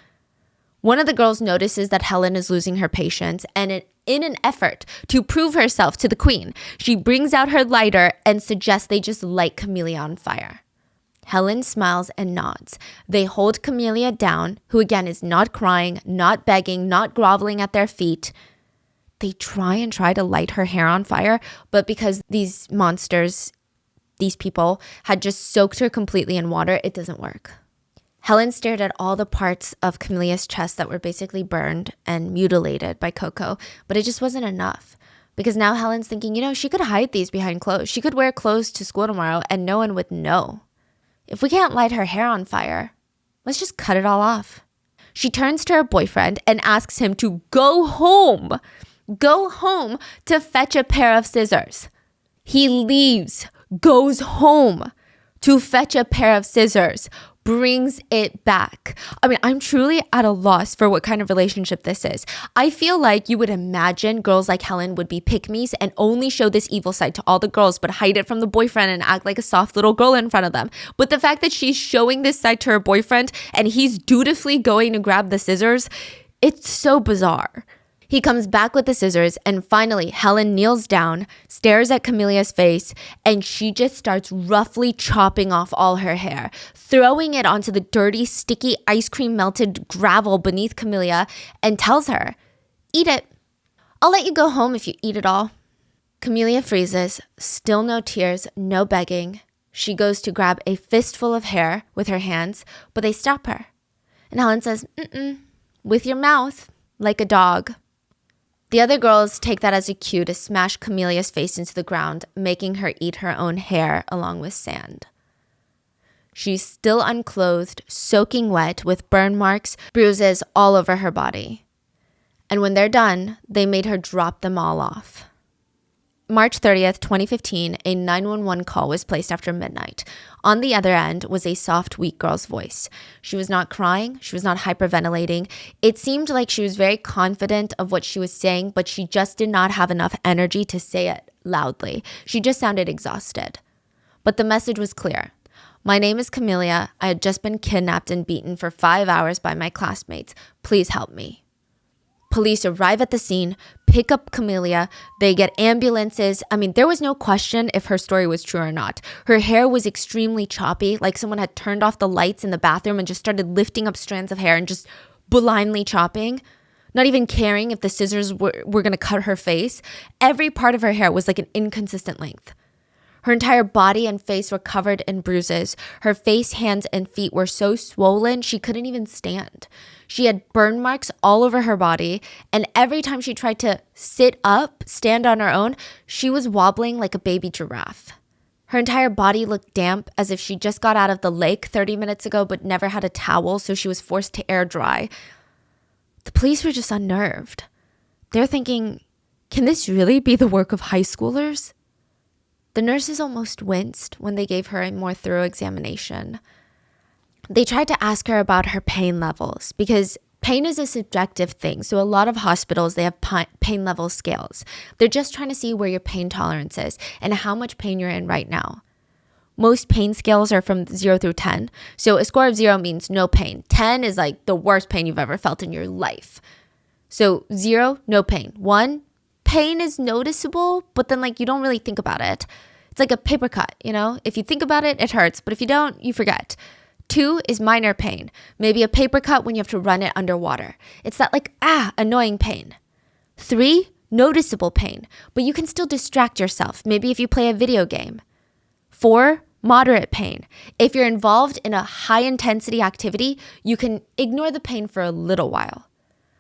Speaker 2: One of the girls notices that Helen is losing her patience and in an effort to prove herself to the queen, she brings out her lighter and suggests they just light Camellia on fire. Helen smiles and nods. They hold Camellia down, who again is not crying, not begging, not groveling at their feet. They try to light her hair on fire, but because these monsters, these people, had just soaked her completely in water, it doesn't work. Helen stared at all the parts of Camellia's chest that were basically burned and mutilated by Coco, but it just wasn't enough. Because now Helen's thinking, you know, she could hide these behind clothes. She could wear clothes to school tomorrow and no one would know. If we can't light her hair on fire, let's just cut it all off. She turns to her boyfriend and asks him to go home to fetch a pair of scissors. He leaves, goes home to fetch a pair of scissors, brings it back. I mean, I'm truly at a loss for what kind of relationship this is. I feel like you would imagine girls like Helen would be pick-me's and only show this evil side to all the girls, but hide it from the boyfriend and act like a soft little girl in front of them. But the fact that she's showing this side to her boyfriend and he's dutifully going to grab the scissors, it's so bizarre. He comes back with the scissors and finally Helen kneels down, stares at Camellia's face, and she just starts roughly chopping off all her hair, throwing it onto the dirty, sticky, ice cream melted gravel beneath Camellia and tells her, eat it. I'll let you go home if you eat it all. Camellia freezes, still no tears, no begging. She goes to grab a fistful of hair with her hands, but they stop her. And Helen says, with your mouth, like a dog. The other girls take that as a cue to smash Camellia's face into the ground, making her eat her own hair along with sand. She's still unclothed, soaking wet, with burn marks, bruises all over her body. And when they're done, they made her drop them all off. March 30th, 2015, a 911 call was placed after midnight. On the other end was a soft, weak girl's voice. She was not crying. She was not hyperventilating. It seemed like she was very confident of what she was saying, but she just did not have enough energy to say it loudly. She just sounded exhausted. But the message was clear. My name is Camellia. I had just been kidnapped and beaten for 5 hours by my classmates. Please help me. Police arrive at the scene, pick up Camellia. They get ambulances. I mean, there was no question if her story was true or not. Her hair was extremely choppy, like someone had turned off the lights in the bathroom and just started lifting up strands of hair and just blindly chopping, not even caring if the scissors were going to cut her face. Every part of her hair was like an inconsistent length. Her entire body and face were covered in bruises. Her face, hands, and feet were so swollen she couldn't even stand. She had burn marks all over her body, and every time she tried to sit up, stand on her own, she was wobbling like a baby giraffe. Her entire body looked damp, as if she just got out of the lake 30 minutes ago but never had a towel, so she was forced to air dry. The police were just unnerved. They're thinking, can this really be the work of high schoolers? The nurses almost winced when they gave her a more thorough examination. They tried to ask her about her pain levels because pain is a subjective thing. So a lot of hospitals, they have pain level scales. They're just trying to see where your pain tolerance is and how much pain you're in right now. Most pain scales are from 0 through 10. So a score of 0 means no pain. 10 is like the worst pain you've ever felt in your life. So 0, no pain. 1, pain is noticeable, but then like you don't really think about it. It's like a paper cut, you know? If you think about it, it hurts, but if you don't, you forget. 2 is minor pain, maybe a paper cut when you have to run it underwater. It's that like, annoying pain. 3, noticeable pain, but you can still distract yourself, maybe if you play a video game. 4, moderate pain. If you're involved in a high intensity activity, you can ignore the pain for a little while.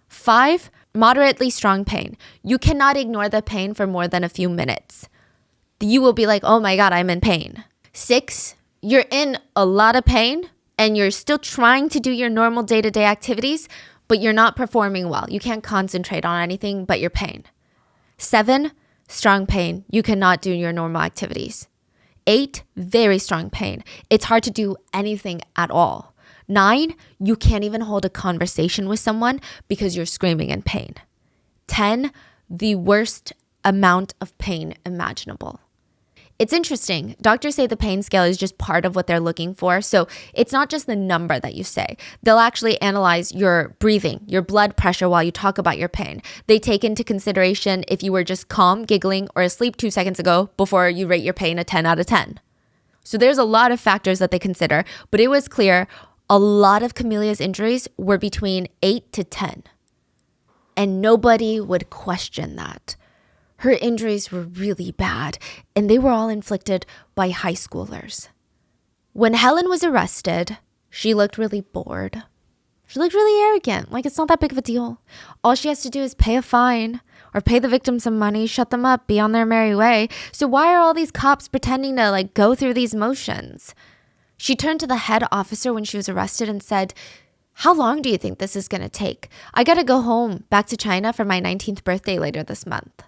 Speaker 2: 5, moderately strong pain. You cannot ignore the pain for more than a few minutes. You will be like, oh my God, I'm in pain. 6, you're in a lot of pain and you're still trying to do your normal day-to-day activities, but you're not performing well. You can't concentrate on anything but your pain. 7, strong pain. You cannot do your normal activities. 8, very strong pain. It's hard to do anything at all. 9, you can't even hold a conversation with someone because you're screaming in pain. 10, the worst amount of pain imaginable. It's interesting. Doctors say the pain scale is just part of what they're looking for. So it's not just the number that you say. They'll actually analyze your breathing, your blood pressure while you talk about your pain. They take into consideration if you were just calm, giggling, or asleep 2 seconds ago before you rate your pain a 10 out of 10. So there's a lot of factors that they consider, but it was clear a lot of Camelia's injuries were between 8 to 10. And nobody would question that. Her injuries were really bad, and they were all inflicted by high schoolers. When Helen was arrested, she looked really bored. She looked really arrogant, like it's not that big of a deal. All she has to do is pay a fine or pay the victim some money, shut them up, be on their merry way. So why are all these cops pretending to like go through these motions? She turned to the head officer when she was arrested and said, "How long do you think this is going to take? I got to go home, back to China for my 19th birthday later this month."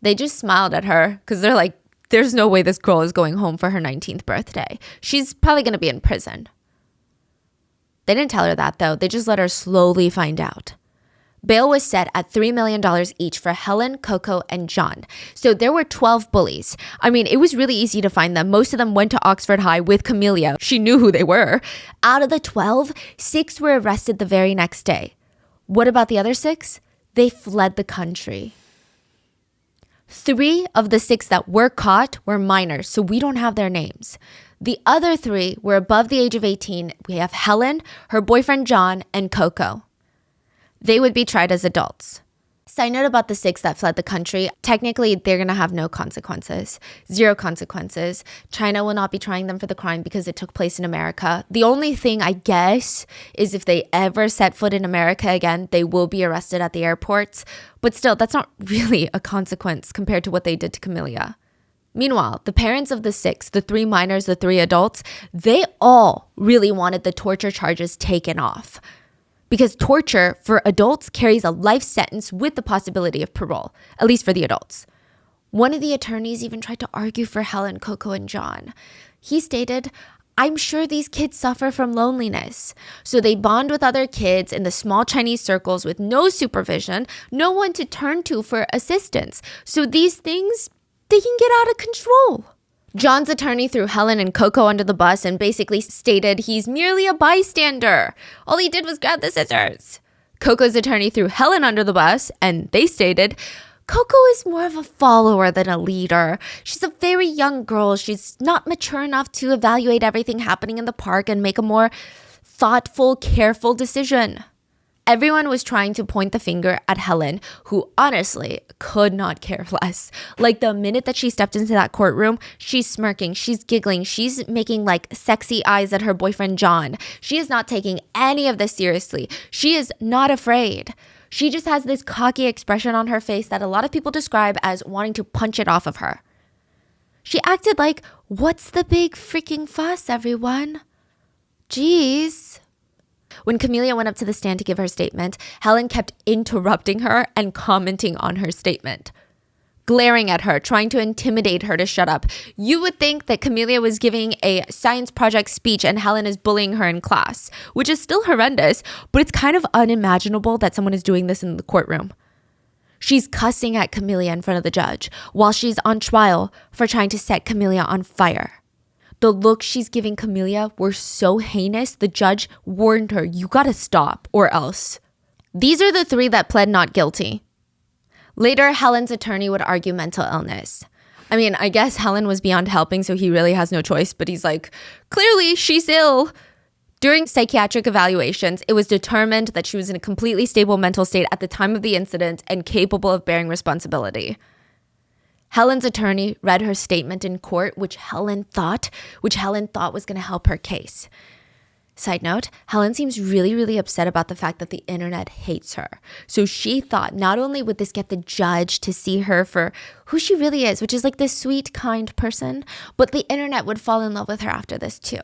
Speaker 2: They just smiled at her because they're like, there's no way this girl is going home for her 19th birthday. She's probably going to be in prison. They didn't tell her that though. They just let her slowly find out. Bail was set at $3 million each for Helen, Coco, and John. So there were 12 bullies. I mean, it was really easy to find them. Most of them went to Oxford High with Camelia. She knew who they were. Out of the 12, 6 were arrested the very next day. What about the other 6? They fled the country. 3 of the 6 that were caught were minors, so we don't have their names. The other 3 were above the age of 18. We have Helen, her boyfriend John, and Coco. They would be tried as adults. Side note about the 6 that fled the country, technically they're going to have no consequences. 0 consequences. China will not be trying them for the crime because it took place in America. The only thing I guess is if they ever set foot in America again, they will be arrested at the airports. But still, that's not really a consequence compared to what they did to Camelia. Meanwhile, the parents of the 6, the 3 minors, the 3 adults, they all really wanted the torture charges taken off. Because torture for adults carries a life sentence with the possibility of parole, at least for the adults. One of the attorneys even tried to argue for Helen, Coco, and John. He stated, "I'm sure these kids suffer from loneliness. So they bond with other kids in the small Chinese circles with no supervision, no one to turn to for assistance. So these things, they can get out of control." John's attorney threw Helen and Coco under the bus and basically stated he's merely a bystander. All he did was grab the scissors. Coco's attorney threw Helen under the bus and they stated, "Coco is more of a follower than a leader. She's a very young girl. She's not mature enough to evaluate everything happening in the park and make a more thoughtful, careful decision." Everyone was trying to point the finger at Helen, who honestly could not care less. Like the minute that she stepped into that courtroom, she's smirking, she's giggling, she's making like sexy eyes at her boyfriend John. She is not taking any of this seriously. She is not afraid. She just has this cocky expression on her face that a lot of people describe as wanting to punch it off of her. She acted like, "What's the big freaking fuss, everyone? Jeez." When Camelia went up to the stand to give her statement, Helen kept interrupting her and commenting on her statement, glaring at her, trying to intimidate her to shut up. You would think that Camelia was giving a science project speech and Helen is bullying her in class, which is still horrendous, but it's kind of unimaginable that someone is doing this in the courtroom. She's cussing at Camelia in front of the judge while she's on trial for trying to set Camelia on fire. The looks she's giving Camelia were so heinous, the judge warned her, "You gotta stop or else." These are the 3 that pled not guilty. Later, Helen's attorney would argue mental illness. I mean, I guess Helen was beyond helping, so he really has no choice, but he's like, clearly she's ill. During psychiatric evaluations, it was determined that she was in a completely stable mental state at the time of the incident and capable of bearing responsibility. Helen's attorney read her statement in court, which Helen thought was going to help her case. Side note, Helen seems really, really upset about the fact that the internet hates her. So she thought not only would this get the judge to see her for who she really is, which is like this sweet, kind person, but the internet would fall in love with her after this too.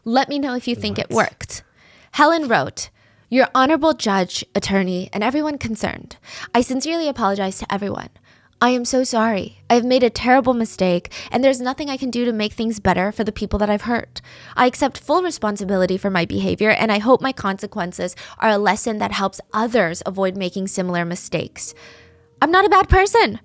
Speaker 2: Let me know if you think it worked. Helen wrote, "Your honorable judge, attorney, and everyone concerned, I sincerely apologize to everyone. I am so sorry. I have made a terrible mistake, and there's nothing I can do to make things better for the people that I've hurt. I accept full responsibility for my behavior, and I hope my consequences are a lesson that helps others avoid making similar mistakes. I'm not a bad person.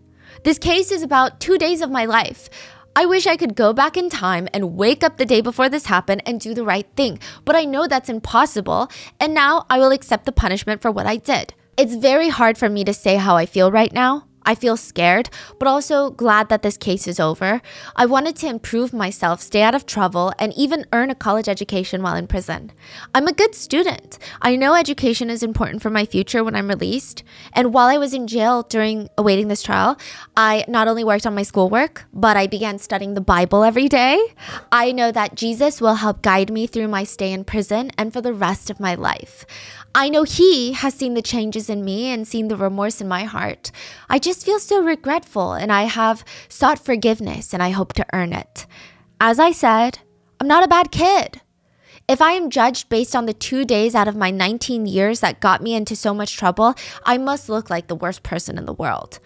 Speaker 2: This case is about 2 days of my life. I wish I could go back in time and wake up the day before this happened and do the right thing, but I know that's impossible, and now I will accept the punishment for what I did. It's very hard for me to say how I feel right now. I feel scared, but also glad that this case is over. I wanted to improve myself, stay out of trouble, and even earn a college education while in prison. I'm a good student. I know education is important for my future when I'm released. And while I was in jail during awaiting this trial, I not only worked on my schoolwork, but I began studying the Bible every day. I know that Jesus will help guide me through my stay in prison and for the rest of my life. I know he has seen the changes in me and seen the remorse in my heart. I just feel so regretful, and I have sought forgiveness, and I hope to earn it. As I said, I'm not a bad kid. If I am judged based on the 2 days out of my 19 years that got me into so much trouble, I must look like the worst person in the world.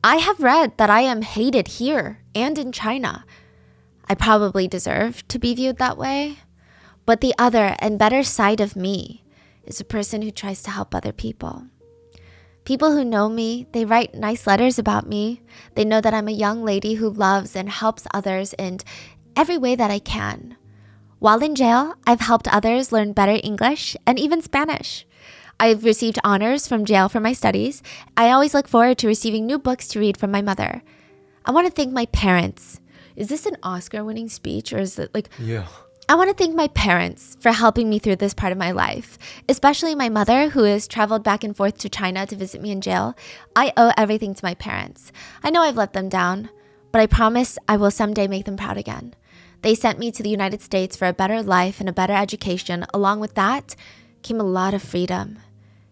Speaker 2: I have read that I am hated here and in China. I probably deserve to be viewed that way. But the other and better side of me is a person who tries to help other people. People who know me, they write nice letters about me. They know that I'm a young lady who loves and helps others in every way that I can. While in jail, I've helped others learn better English and even Spanish. I've received honors from jail for my studies. I always look forward to receiving new books to read from my mother. I want to thank my parents. Is this an Oscar-winning speech, or is it like...
Speaker 1: Yeah.
Speaker 2: I want to thank my parents for helping me through this part of my life, especially my mother, who has traveled back and forth to China to visit me in jail. I owe everything to my parents. I know I've let them down, but I promise I will someday make them proud again. They sent me to the United States for a better life and a better education. Along with that came a lot of freedom.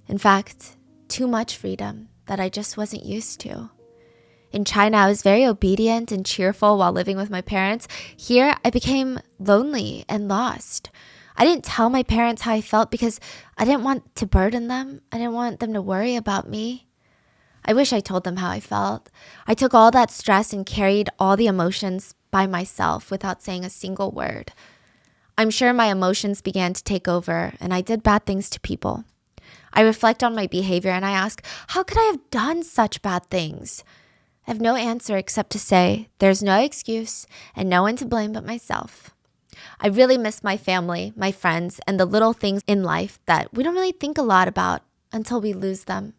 Speaker 2: In fact, too much freedom that I just wasn't used to. In China, I was very obedient and cheerful while living with my parents. Here, I became lonely and lost. I didn't tell my parents how I felt because I didn't want to burden them. I didn't want them to worry about me. I wish I told them how I felt. I took all that stress and carried all the emotions by myself without saying a single word. I'm sure my emotions began to take over, and I did bad things to people. I reflect on my behavior and I ask, how could I have done such bad things? I have no answer except to say there's no excuse and no one to blame but myself. I really miss my family, my friends, and the little things in life that we don't really think a lot about until we lose them.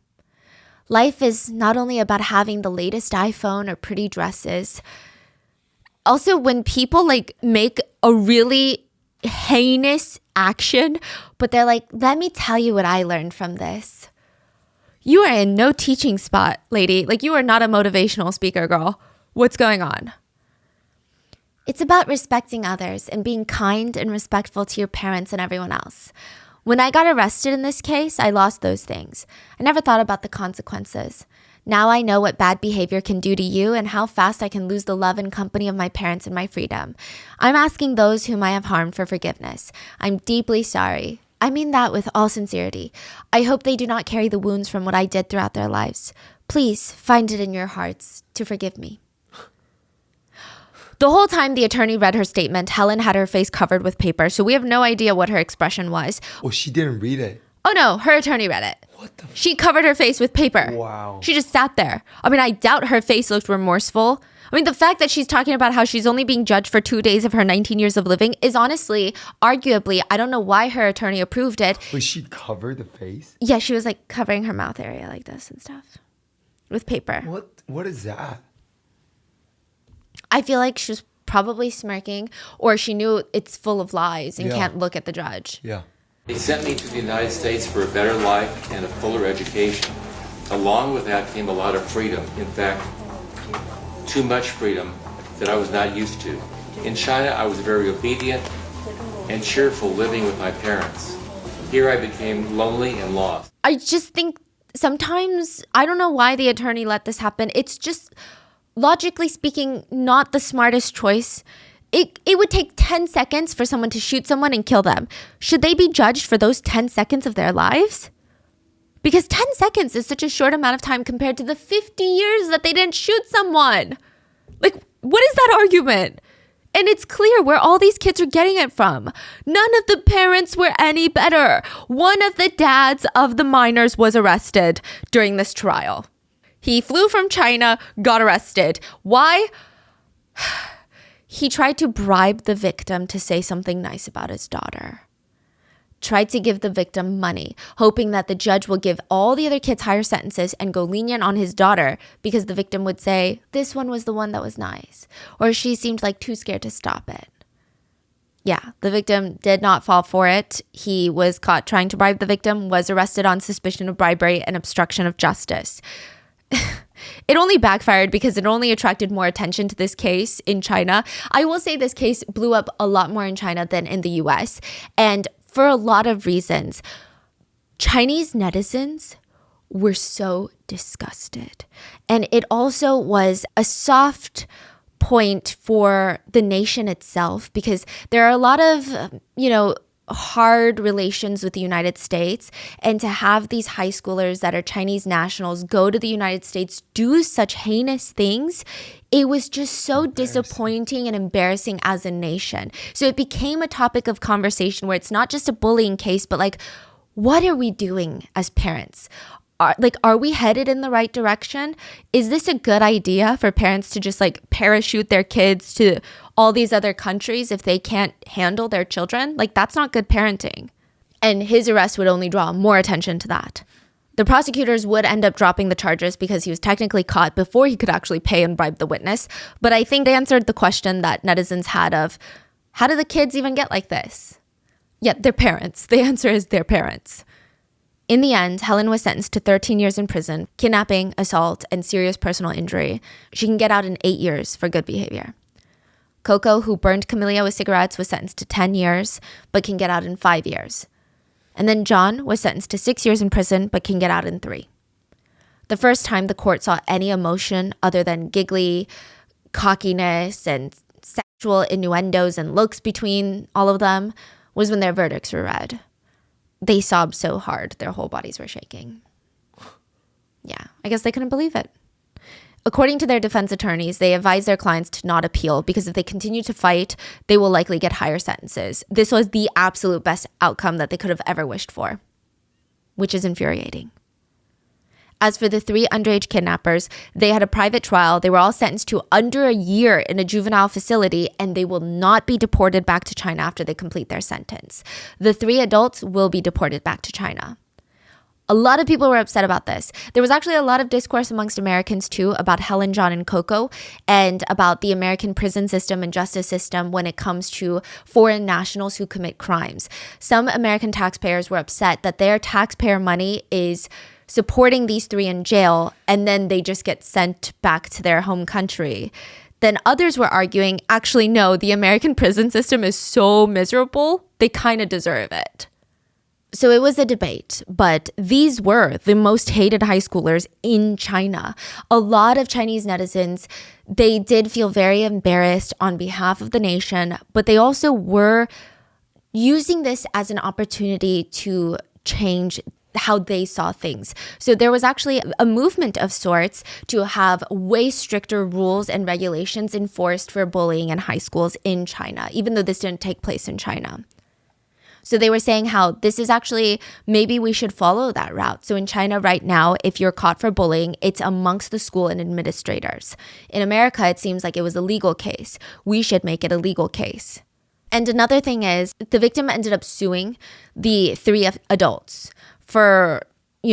Speaker 2: Life is not only about having the latest iPhone or pretty dresses. Also, when people make a really heinous action, but they're like, let me tell you what I learned from this. You are in no teaching spot, lady. You are not a motivational speaker, girl. What's going on? It's about respecting others and being kind and respectful to your parents and everyone else. When I got arrested in this case, I lost those things. I never thought about the consequences. Now I know what bad behavior can do to you and how fast I can lose the love and company of my parents and my freedom. I'm asking those whom I have harmed for forgiveness. I'm deeply sorry. I mean that with all sincerity. I hope they do not carry the wounds from what I did throughout their lives. Please find it in your hearts to forgive me. The whole time the attorney read her statement, Helen had her face covered with paper, so we have no idea what her expression was.
Speaker 1: Well, she didn't read it.
Speaker 2: Oh no, her attorney read it.
Speaker 1: What the
Speaker 2: She covered her face with paper.
Speaker 1: Wow.
Speaker 2: She just sat there. I mean, I doubt her face looked remorseful. I mean, the fact that she's talking about how she's only being judged for 2 days of her 19 years of living is honestly, arguably, I don't know why her attorney approved it.
Speaker 1: Was she covered the face?
Speaker 2: Yeah, she was covering her mouth area like this and stuff. with paper.
Speaker 1: What is that?
Speaker 2: I feel like she was probably smirking, or she knew it's full of lies and
Speaker 1: Yeah.
Speaker 2: can't look at the judge.
Speaker 1: Yeah.
Speaker 3: They sent me to the United States for a better life and a fuller education. Along with that came a lot of freedom. In fact, too much freedom that I was not used to. In China, I was very obedient and cheerful living with my parents. Here I became lonely and lost.
Speaker 2: I just think sometimes, I don't know why the attorney let this happen. It's just, logically speaking, not the smartest choice. It would take 10 seconds for someone to shoot someone and kill them. Should they be judged for those 10 seconds of their lives? Because 10 seconds is such a short amount of time compared to the 50 years that they didn't shoot someone. Like, what is that argument? And it's clear where all these kids are getting it from. None of the parents were any better. One of the dads of the minors was arrested during this trial. He flew from China, got arrested. Why? He tried to bribe the victim to say something nice about his daughter. Tried to give the victim money, hoping that the judge will give all the other kids higher sentences and go lenient on his daughter because the victim would say, this one was the one that was nice, or she seemed like too scared to stop it. Yeah, the victim did not fall for it. He was caught trying to bribe the victim, was arrested on suspicion of bribery and obstruction of justice. It only backfired because it only attracted more attention to this case in China. I will say this case blew up a lot more in China than in the US. And for a lot of reasons, Chinese netizens were so disgusted. And it also was a soft point for the nation itself because there are a lot of, hard relations with the United States, and to have these high schoolers that are Chinese nationals go to the United States, do such heinous things, it was just so disappointing and embarrassing as a nation. So it became a topic of conversation where it's not just a bullying case, but like, what are we doing as parents? Are we headed in the right direction? Is this a good idea for parents to just like parachute their kids to all these other countries if they can't handle their children? Like, that's not good parenting. And his arrest would only draw more attention to that. The prosecutors would end up dropping the charges because he was technically caught before he could actually pay and bribe the witness. But I think they answered the question that netizens had of, how did the kids even get like this? Yeah, their parents. The answer is their parents. In the end, Helen was sentenced to 13 years in prison, kidnapping, assault, and serious personal injury. She can get out in 8 years for good behavior. Coco, who burned Camellia with cigarettes, was sentenced to 10 years, but can get out in 5 years. And then John was sentenced to 6 years in prison, but can get out in 3. The first time the court saw any emotion other than giggly cockiness and sexual innuendos and looks between all of them was when their verdicts were read. They sobbed so hard, their whole bodies were shaking. Yeah, I guess they couldn't believe it. According to their defense attorneys, they advised their clients to not appeal because if they continue to fight, they will likely get higher sentences. This was the absolute best outcome that they could have ever wished for, which is infuriating. As for the 3 underage kidnappers, they had a private trial. They were all sentenced to under a year in a juvenile facility, and they will not be deported back to China after they complete their sentence. The 3 adults will be deported back to China. A lot of people were upset about this. There was actually a lot of discourse amongst Americans too about Helen, John, and Coco, and about the American prison system and justice system when it comes to foreign nationals who commit crimes. Some American taxpayers were upset that their taxpayer money is supporting these 3 in jail, and then they just get sent back to their home country. Then others were arguing, actually, no, the American prison system is so miserable, they kind of deserve it. So it was a debate, but these were the most hated high schoolers in China. A lot of Chinese netizens, they did feel very embarrassed on behalf of the nation, but they also were using this as an opportunity to change how they saw things. So there was actually a movement of sorts to have way stricter rules and regulations enforced for bullying in high schools in China, even though this didn't take place in China. So they were saying how this is actually, maybe we should follow that route. So in China right now, if you're caught for bullying, it's amongst the school and administrators. In America, it seems like it was a legal case. We should make it a legal case. And another thing is, the victim ended up suing the 3 adults for,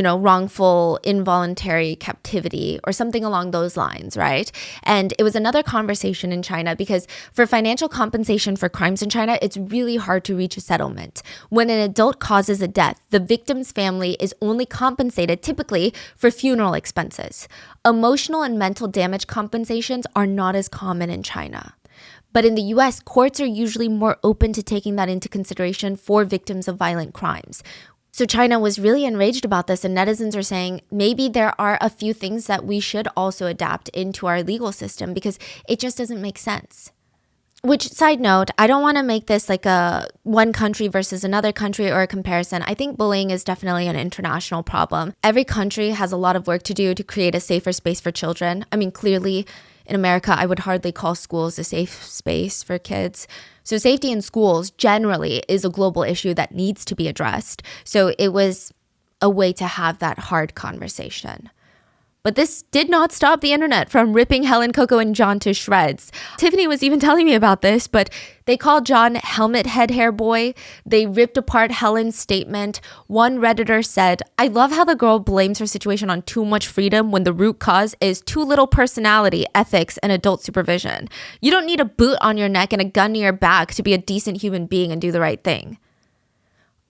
Speaker 2: wrongful involuntary captivity or something along those lines, right? And it was another conversation in China because for financial compensation for crimes in China, it's really hard to reach a settlement. When an adult causes a death, the victim's family is only compensated typically for funeral expenses. Emotional and mental damage compensations are not as common in China. But in the US, courts are usually more open to taking that into consideration for victims of violent crimes. So China was really enraged about this, and netizens are saying maybe there are a few things that we should also adapt into our legal system because it just doesn't make sense. Which, side note, I don't want to make this like a one country versus another country or a comparison. I think bullying is definitely an international problem. Every country has a lot of work to do to create a safer space for children. I mean, clearly, in America, I would hardly call schools a safe space for kids. So safety in schools generally is a global issue that needs to be addressed. So it was a way to have that hard conversation. But this did not stop the internet from ripping Helen, Coco, and John to shreds. Tiffany was even telling me about this, but they called John helmet head hair boy. They ripped apart Helen's statement. One Redditor said, "I love how the girl blames her situation on too much freedom when the root cause is too little personality, ethics, and adult supervision. You don't need a boot on your neck and a gun to your back to be a decent human being and do the right thing."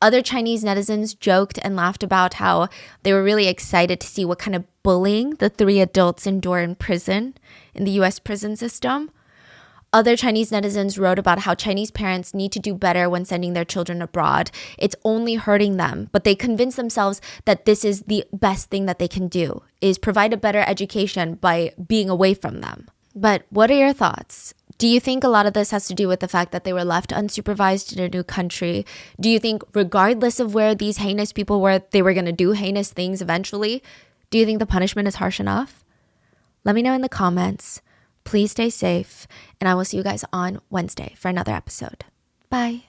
Speaker 2: Other Chinese netizens joked and laughed about how they were really excited to see what kind of bullying the three adults endure in prison, in the US prison system. Other Chinese netizens wrote about how Chinese parents need to do better when sending their children abroad. It's only hurting them, but they convince themselves that this is the best thing that they can do, is provide a better education by being away from them. But what are your thoughts? Do you think a lot of this has to do with the fact that they were left unsupervised in a new country? Do you think regardless of where these heinous people were, they were going to do heinous things eventually? Do you think the punishment is harsh enough? Let me know in the comments. Please stay safe, and I will see you guys on Wednesday for another episode. Bye.